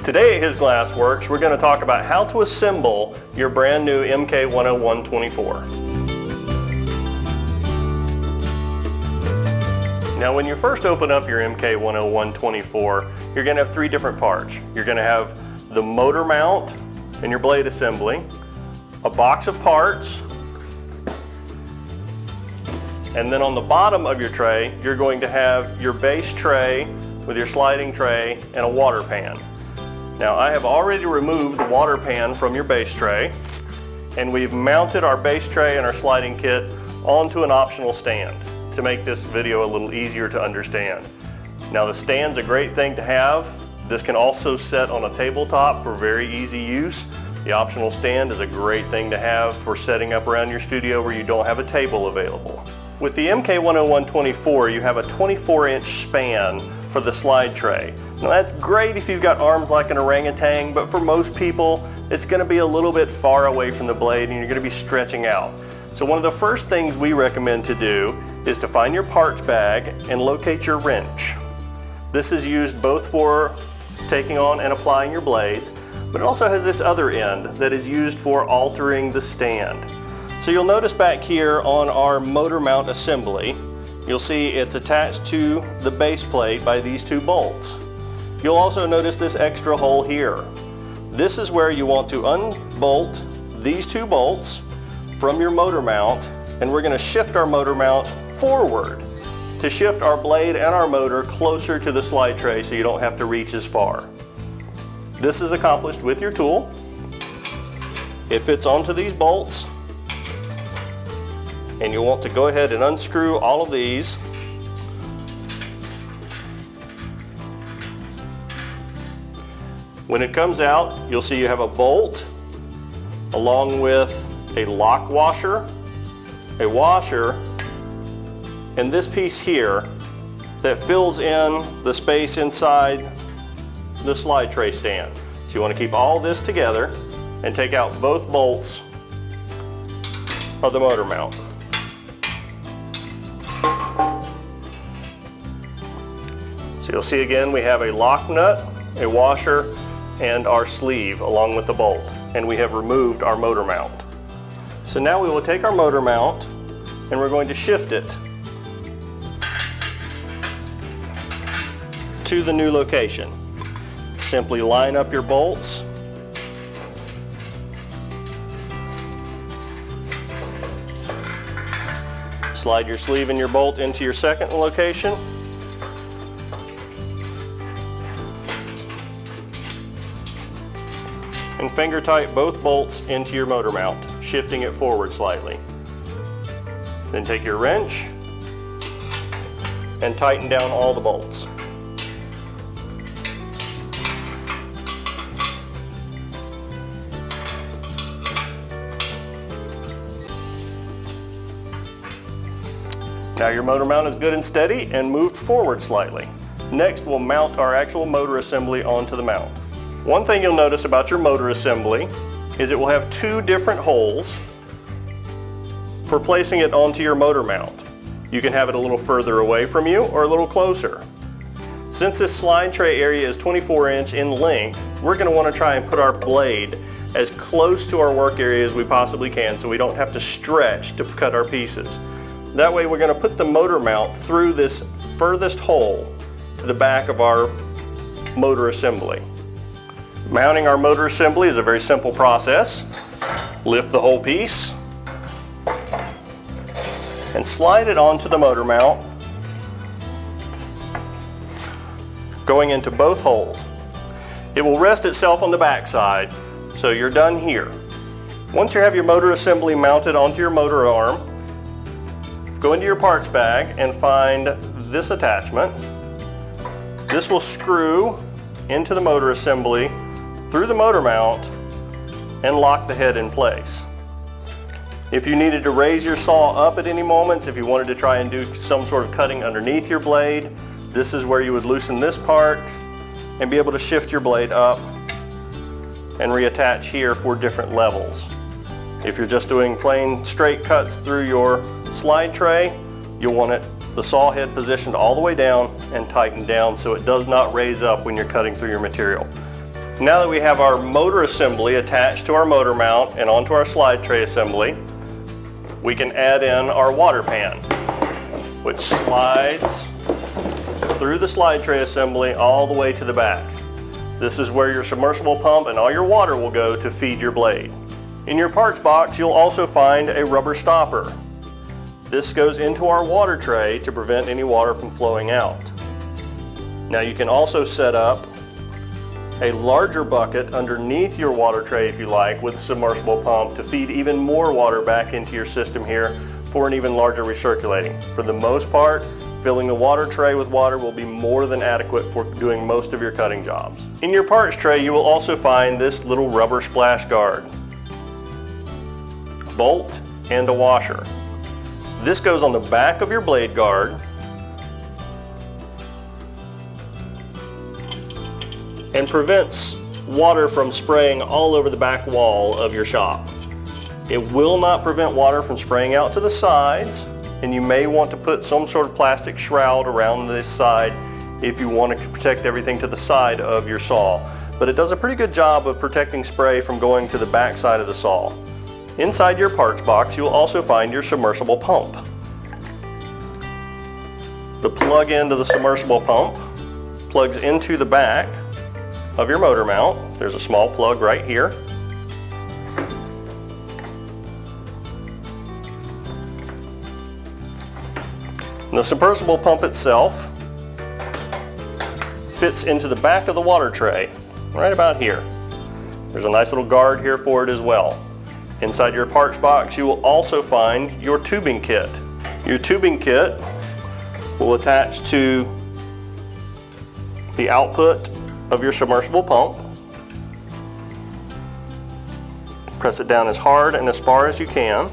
Today at His Glass Works, we're going to talk about how to assemble your brand new MK101-24. Now when you first open up your MK101-24, you're going to have three different parts. You're going to have the motor mount and your blade assembly, a box of parts, and then on the bottom of your tray, you're going to have your base tray with your sliding tray and a water pan. Now I have already removed the water pan from your base tray, and we've mounted our base tray and our sliding kit onto an optional stand to make this video a little easier to understand. Now the stand's a great thing to have. This can also set on a tabletop for very easy use. The optional stand is a great thing to have for setting up around your studio where you don't have a table available. With the MK101-24, you have a 24-inch span for the slide tray. Now that's great if you've got arms like an orangutan, but for most people, it's going to be a little bit far away from the blade and you're going to be stretching out. So one of the first things we recommend to do is to find your parts bag and locate your wrench. This is used both for taking on and applying your blades, but it also has this other end that is used for altering the stand. So you'll notice back here on our motor mount assembly, you'll see it's attached to the base plate by these two bolts. You'll also notice this extra hole here. This is where you want to unbolt these two bolts from your motor mount, and we're going to shift our motor mount forward to shift our blade and our motor closer to the slide tray so you don't have to reach as far. This is accomplished with your tool. It fits onto these bolts, and you'll want to go ahead and unscrew all of these. When it comes out, you'll see you have a bolt along with a lock washer, a washer, and this piece here that fills in the space inside the slide tray stand. So you want to keep all this together and take out both bolts of the motor mount. So you'll see again we have a lock nut, a washer, and our sleeve along with the bolt, and we have removed our motor mount. So now we will take our motor mount and we're going to shift it to the new location. Simply line up your bolts, slide your sleeve and your bolt into your second location, and finger tight both bolts into your motor mount, shifting it forward slightly. Then take your wrench and tighten down all the bolts. Now your motor mount is good and steady and moved forward slightly. Next, we'll mount our actual motor assembly onto the mount. One thing you'll notice about your motor assembly is it will have two different holes for placing it onto your motor mount. You can have it a little further away from you or a little closer. Since this slide tray area is 24-inch in length, we're going to want to try and put our blade as close to our work area as we possibly can so we don't have to stretch to cut our pieces. That way we're going to put the motor mount through this furthest hole to the back of our motor assembly. Mounting our motor assembly is a very simple process. Lift the whole piece and slide it onto the motor mount, going into both holes. It will rest itself on the back side, so you're done here. Once you have your motor assembly mounted onto your motor arm, go into your parts bag and find this attachment. This will screw into the motor assembly through the motor mount and lock the head in place. If you needed to raise your saw up at any moments, if you wanted to try and do some sort of cutting underneath your blade, this is where you would loosen this part and be able to shift your blade up and reattach here for different levels. If you're just doing plain straight cuts through your slide tray, you'll want the saw head positioned all the way down and tightened down so it does not raise up when you're cutting through your material. Now that we have our motor assembly attached to our motor mount and onto our slide tray assembly, we can add in our water pan, which slides through the slide tray assembly all the way to the back. This is where your submersible pump and all your water will go to feed your blade. In your parts box, you'll also find a rubber stopper. This goes into our water tray to prevent any water from flowing out. Now you can also set up a larger bucket underneath your water tray if you like with a submersible pump to feed even more water back into your system here for an even larger recirculating. For the most part, filling the water tray with water will be more than adequate for doing most of your cutting jobs. In your parts tray, you will also find this little rubber splash guard, bolt, and a washer. This goes on the back of your blade guard and prevents water from spraying all over the back wall of your shop. It will not prevent water from spraying out to the sides, and you may want to put some sort of plastic shroud around this side if you want to protect everything to the side of your saw. But it does a pretty good job of protecting spray from going to the back side of the saw. Inside your parts box, you'll also find your submersible pump. The plug end of the submersible pump plugs into the back of your motor mount. There's a small plug right here. And the submersible pump itself fits into the back of the water tray, right about here. There's a nice little guard here for it as well. Inside your parts box, you will also find your tubing kit. Your tubing kit will attach to the output of your submersible pump. Press it down as hard and as far as you can.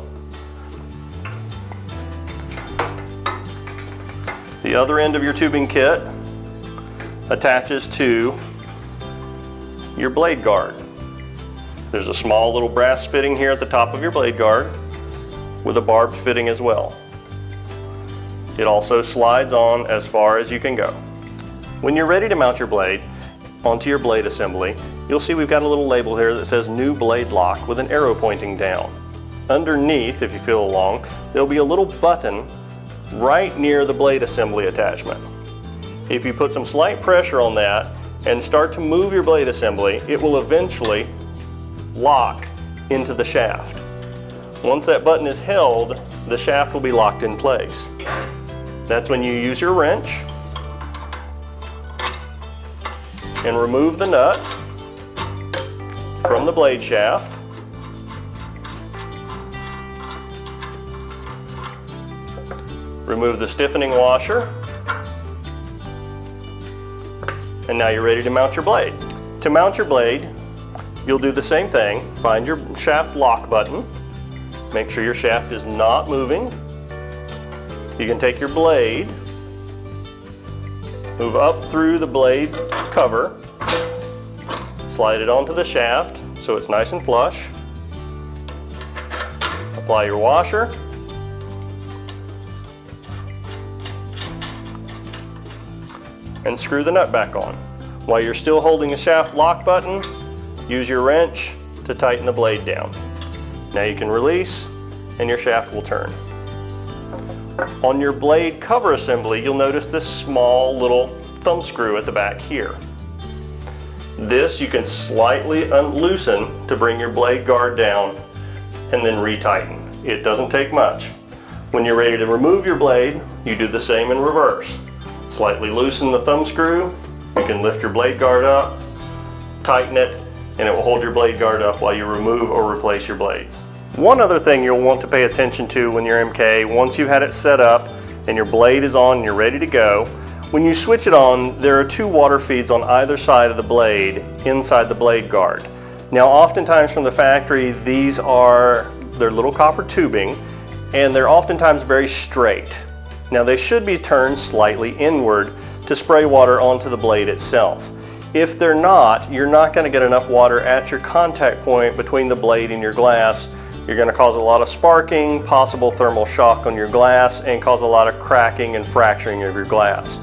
The other end of your tubing kit attaches to your blade guard. There's a small little brass fitting here at the top of your blade guard with a barbed fitting as well. It also slides on as far as you can go. When you're ready to mount your blade onto your blade assembly, you'll see we've got a little label here that says new blade lock with an arrow pointing down. Underneath, if you feel along, there'll be a little button right near the blade assembly attachment. If you put some slight pressure on that and start to move your blade assembly, it will eventually lock into the shaft. Once that button is held, the shaft will be locked in place. That's when you use your wrench and remove the nut from the blade shaft. Remove the stiffening washer, and now you're ready to mount your blade. To mount your blade, you'll do the same thing. Find your shaft lock button. Make sure your shaft is not moving. You can take your blade, move up through the blade cover, slide it onto the shaft so it's nice and flush. Apply your washer. And screw the nut back on. While you're still holding the shaft lock button, use your wrench to tighten the blade down. Now you can release and your shaft will turn. On your blade cover assembly, you'll notice this small little thumb screw at the back here. This you can slightly loosen to bring your blade guard down and then retighten. It doesn't take much. When you're ready to remove your blade, you do the same in reverse. Slightly loosen the thumb screw, you can lift your blade guard up, tighten it, and it will hold your blade guard up while you remove or replace your blades. One other thing you'll want to pay attention to when you're MK, once you've had it set up and your blade is on and you're ready to go, when you switch it on, there are two water feeds on either side of the blade inside the blade guard. Now oftentimes from the factory, they're little copper tubing and they're oftentimes very straight. Now they should be turned slightly inward to spray water onto the blade itself. If they're not, you're not going to get enough water at your contact point between the blade and your glass. You're going to cause a lot of sparking, possible thermal shock on your glass, and cause a lot of cracking and fracturing of your glass.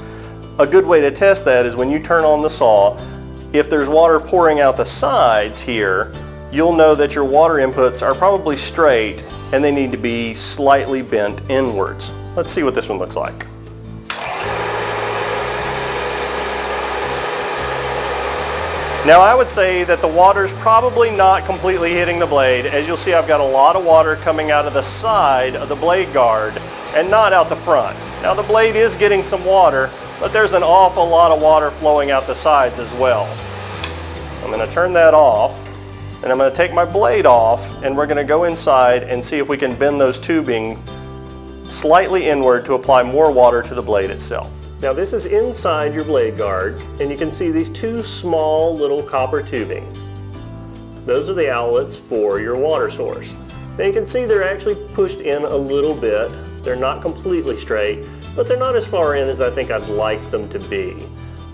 A good way to test that is when you turn on the saw, if there's water pouring out the sides here, you'll know that your water inputs are probably straight and they need to be slightly bent inwards. Let's see what this one looks like. Now I would say that the water's probably not completely hitting the blade. As you'll see, I've got a lot of water coming out of the side of the blade guard and not out the front. Now the blade is getting some water, but there's an awful lot of water flowing out the sides as well. I'm going to turn that off, and I'm going to take my blade off, and we're going to go inside and see if we can bend those tubing slightly inward to apply more water to the blade itself. Now this is inside your blade guard, and you can see these two small little copper tubing. Those are the outlets for your water source. Now you can see they're actually pushed in a little bit. They're not completely straight, but they're not as far in as I think I'd like them to be.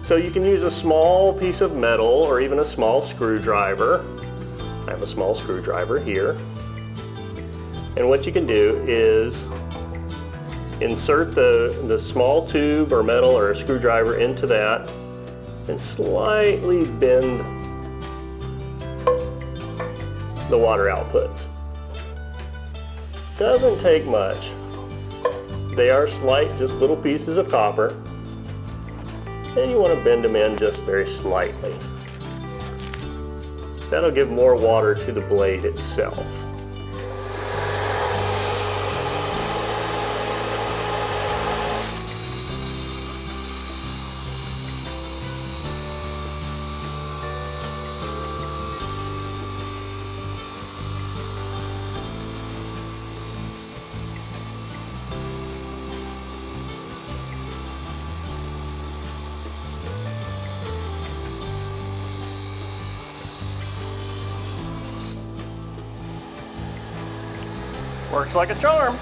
So you can use a small piece of metal or even a small screwdriver. I have a small screwdriver here. And what you can do is insert the small tube or metal or a screwdriver into that and slightly bend the water outputs. Doesn't take much. They are slight, just little pieces of copper, and you want to bend them in just very slightly. That'll give more water to the blade itself. Works like a charm.